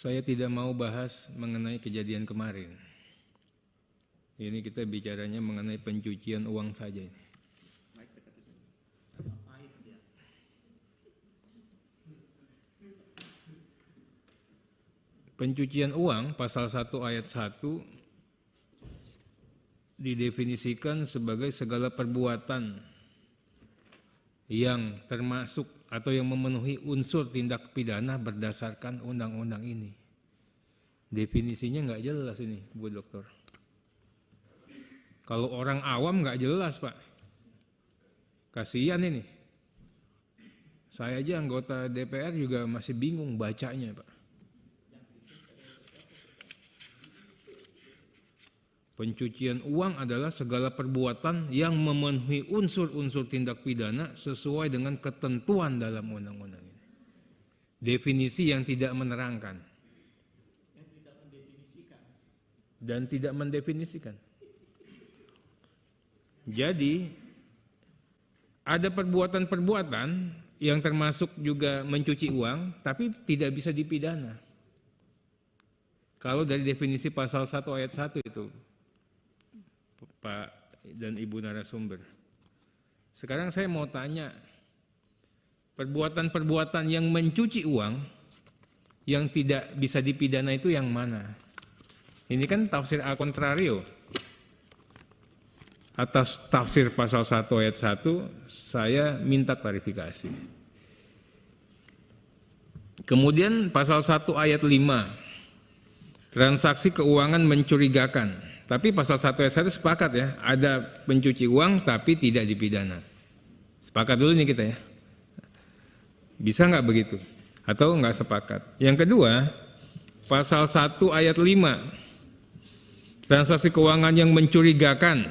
Saya tidak mau bahas mengenai kejadian kemarin. Ini kita bicaranya mengenai pencucian uang saja. Pencucian uang pasal 1 ayat 1 didefinisikan sebagai segala perbuatan yang termasuk atau yang memenuhi unsur tindak pidana berdasarkan undang-undang ini. Definisinya nggak jelas ini, Bu Dokter. Kalau orang awam nggak jelas, Pak. Kasihan ini. Saya aja anggota DPR juga masih bingung bacanya, Pak. Pencucian uang adalah segala perbuatan yang memenuhi unsur-unsur tindak pidana sesuai dengan ketentuan dalam undang-undang ini. Definisi yang tidak menerangkan. Dan tidak mendefinisikan. Jadi, ada perbuatan-perbuatan yang termasuk juga mencuci uang, tapi tidak bisa dipidana. Kalau dari definisi pasal 1 ayat 1 itu, Pak dan Ibu narasumber. Sekarang saya mau tanya, perbuatan-perbuatan yang mencuci uang yang tidak bisa dipidana itu yang mana? Ini kan tafsir a contrario. Atas tafsir pasal 1 ayat 1, saya minta klarifikasi. Kemudian pasal 1 ayat 5, transaksi keuangan mencurigakan. Tapi pasal 1 ayat 1 sepakat ya, ada pencuci uang tapi tidak dipidana. Sepakat dulu nih kita ya. Bisa nggak begitu? Atau nggak sepakat? Yang kedua, pasal 1 ayat 5, transaksi keuangan yang mencurigakan,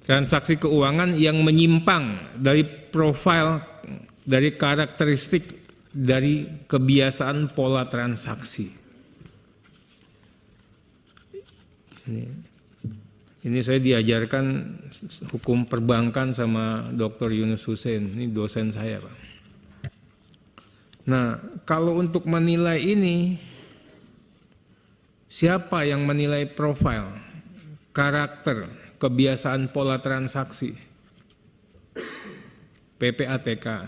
transaksi keuangan yang menyimpang dari profil, dari karakteristik, dari kebiasaan pola transaksi. Ini saya diajarkan hukum perbankan sama Dr. Yunus Hussein, ini dosen saya, Pak. Nah, kalau untuk menilai ini, siapa yang menilai profil, karakter, kebiasaan pola transaksi? PPATK.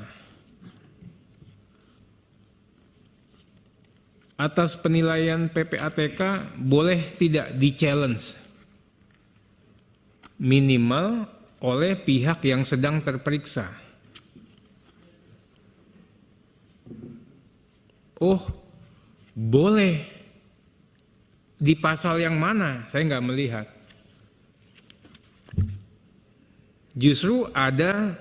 Atas penilaian PPATK boleh tidak di-challenge, minimal oleh pihak yang sedang terperiksa. Oh, boleh. Di pasal yang mana? Saya nggak melihat. Justru ada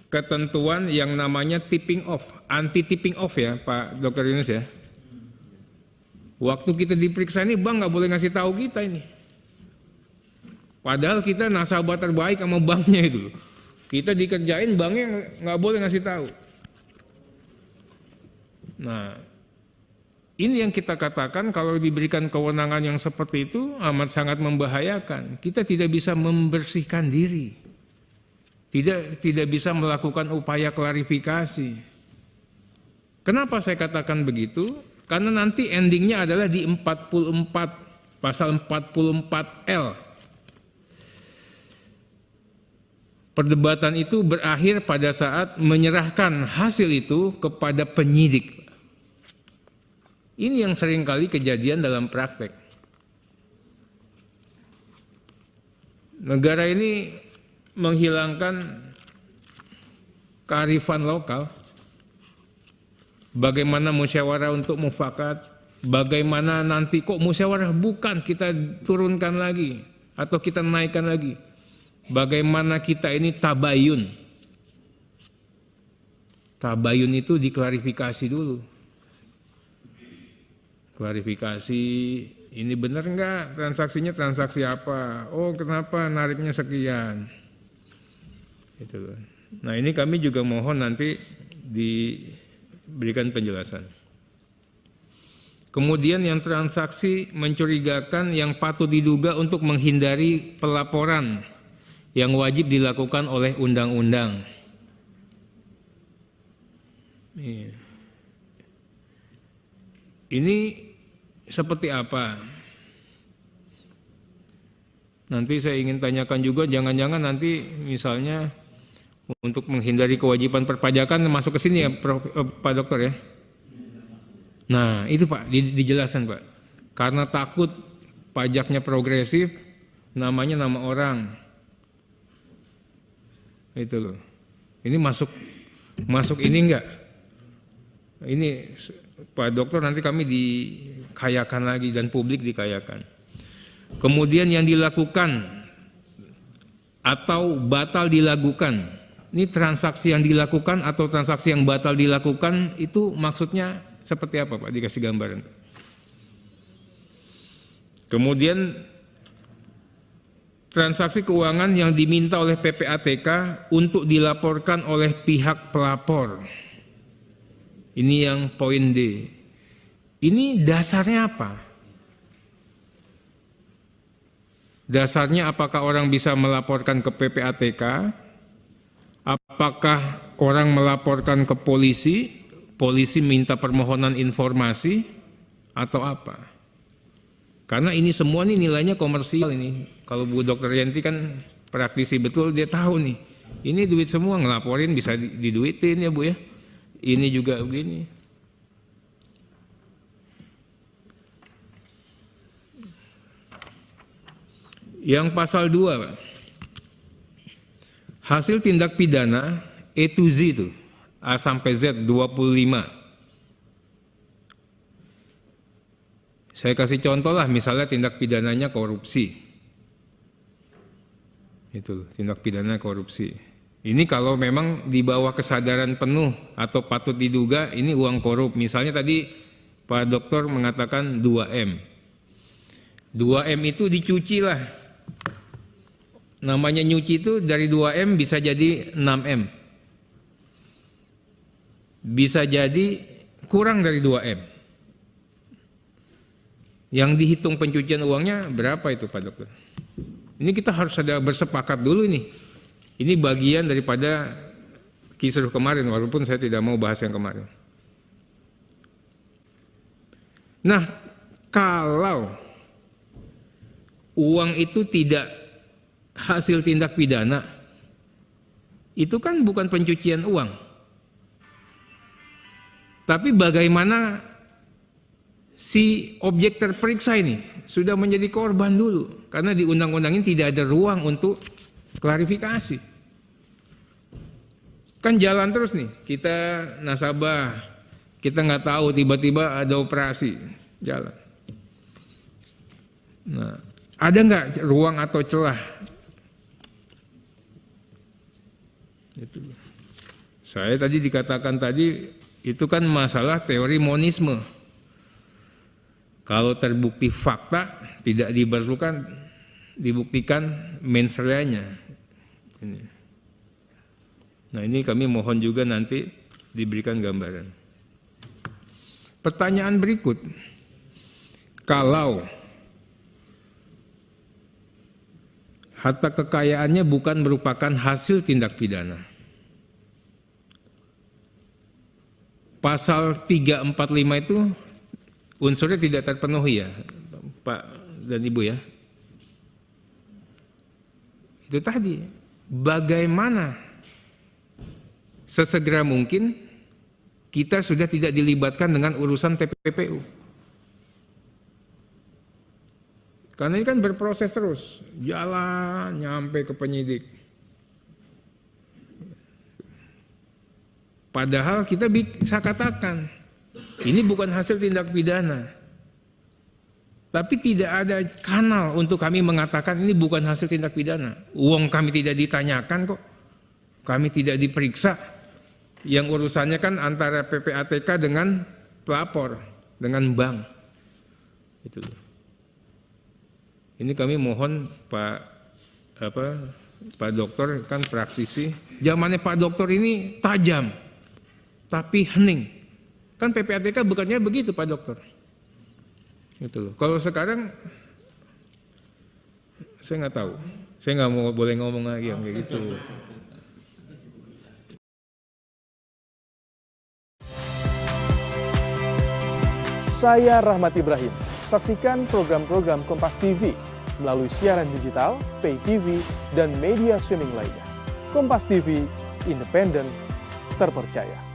ketentuan yang namanya tipping off, anti tipping off ya Pak Dr. Yunus ya. Waktu kita diperiksa ini bank nggak boleh ngasih tahu kita ini. Padahal kita nasabah terbaik sama banknya itu. Kita dikerjain banknya nggak boleh ngasih tahu. Nah, ini yang kita katakan kalau diberikan kewenangan yang seperti itu amat sangat membahayakan. Kita tidak bisa membersihkan diri. Tidak bisa melakukan upaya klarifikasi. Kenapa saya katakan begitu? Karena nanti endingnya adalah di 44, pasal 44L. Perdebatan itu berakhir pada saat menyerahkan hasil itu kepada penyidik. Ini yang seringkali kejadian dalam praktek. Negara ini menghilangkan kearifan lokal. Bagaimana musyawarah untuk mufakat, bagaimana nanti kok musyawarah bukan kita turunkan lagi atau kita naikkan lagi. Bagaimana kita ini tabayun. Tabayun itu diklarifikasi dulu. Klarifikasi, ini benar enggak transaksinya transaksi apa? Oh, kenapa nariknya sekian? Itu. Nah, ini kami juga mohon nanti diberikan penjelasan. Kemudian yang transaksi mencurigakan yang patut diduga untuk menghindari pelaporan yang wajib dilakukan oleh undang-undang. Ini seperti apa? Nanti saya ingin tanyakan juga, jangan-jangan nanti misalnya untuk menghindari kewajiban perpajakan masuk ke sini ya Pak Dokter ya. Nah itu Pak, dijelaskan Pak. Karena takut pajaknya progresif, namanya nama orang. Itu loh. Ini masuk ini enggak? Ini Pak Dokter, nanti kami dikayakan lagi dan publik dikayakan. Kemudian yang dilakukan atau batal dilakukan. Ini transaksi yang dilakukan atau transaksi yang batal dilakukan itu maksudnya seperti apa Pak? Dikasih gambaran. Kemudian transaksi keuangan yang diminta oleh PPATK untuk dilaporkan oleh pihak pelapor. Ini yang poin D. Ini dasarnya apa? Dasarnya apakah orang bisa melaporkan ke PPATK? Apakah orang melaporkan ke polisi? Polisi minta permohonan informasi atau apa? Karena ini semua nih nilainya komersial ini. Kalau Bu Dr. Yanti kan praktisi betul, dia tahu nih. Ini duit semua, ngelaporin bisa diduitin ya Bu ya. Ini juga begini. Yang pasal 2 Pak. Hasil tindak pidana E to Z itu, A sampai Z 25. Saya kasih contoh lah, misalnya tindak pidananya korupsi. Itu tindak pidana korupsi. Ini kalau memang di bawah kesadaran penuh atau patut diduga ini uang korup. Misalnya tadi Pak Dokter mengatakan 2M. 2M itu dicuci lah. Namanya nyuci itu dari 2M bisa jadi 6M. Bisa jadi kurang dari 2M. Yang dihitung pencucian uangnya berapa itu Pak Dokter? Ini kita harus ada bersepakat dulu nih. Ini bagian daripada kisruh kemarin, walaupun saya tidak mau bahas yang kemarin. Nah, kalau uang itu tidak hasil tindak pidana, itu kan bukan pencucian uang. Tapi bagaimana si objek terperiksa ini sudah menjadi korban dulu, karena di undang-undang ini tidak ada ruang untuk klarifikasi. Kan jalan terus nih, kita nasabah, kita nggak tahu tiba-tiba ada operasi jalan. Nah, ada nggak ruang atau celah? Itu. Saya tadi dikatakan tadi itu kan masalah teori monisme. Kalau terbukti fakta tidak diperlukan dibuktikan mens reanya. Nah ini kami mohon juga nanti diberikan gambaran. Pertanyaan berikut, kalau harta kekayaannya bukan merupakan hasil tindak pidana, pasal 345 itu unsurnya tidak terpenuhi ya Pak dan Ibu ya. Itu tadi, bagaimana sesegera mungkin kita sudah tidak dilibatkan dengan urusan TPPU. Karena ini kan berproses terus, jalan nyampe ke penyidik. Padahal kita bisa katakan, ini bukan hasil tindak pidana. Tapi tidak ada kanal untuk kami mengatakan ini bukan hasil tindak pidana. Uang kami tidak ditanyakan kok. Kami tidak diperiksa. Yang urusannya kan antara PPATK dengan pelapor, dengan bank. Itu. Ini kami mohon Pak Dokter kan praktisi. Zamannya Pak Dokter ini tajam, tapi hening. Kan PPATK bukannya begitu Pak Dokter. Gitu loh. Kalau sekarang saya nggak tahu, saya nggak mau boleh ngomong lagi yang kayak gitu. Saya Rahmat Ibrahim. Saksikan program-program Kompas TV melalui siaran digital, pay TV, dan media streaming lainnya. Kompas TV, independen, terpercaya.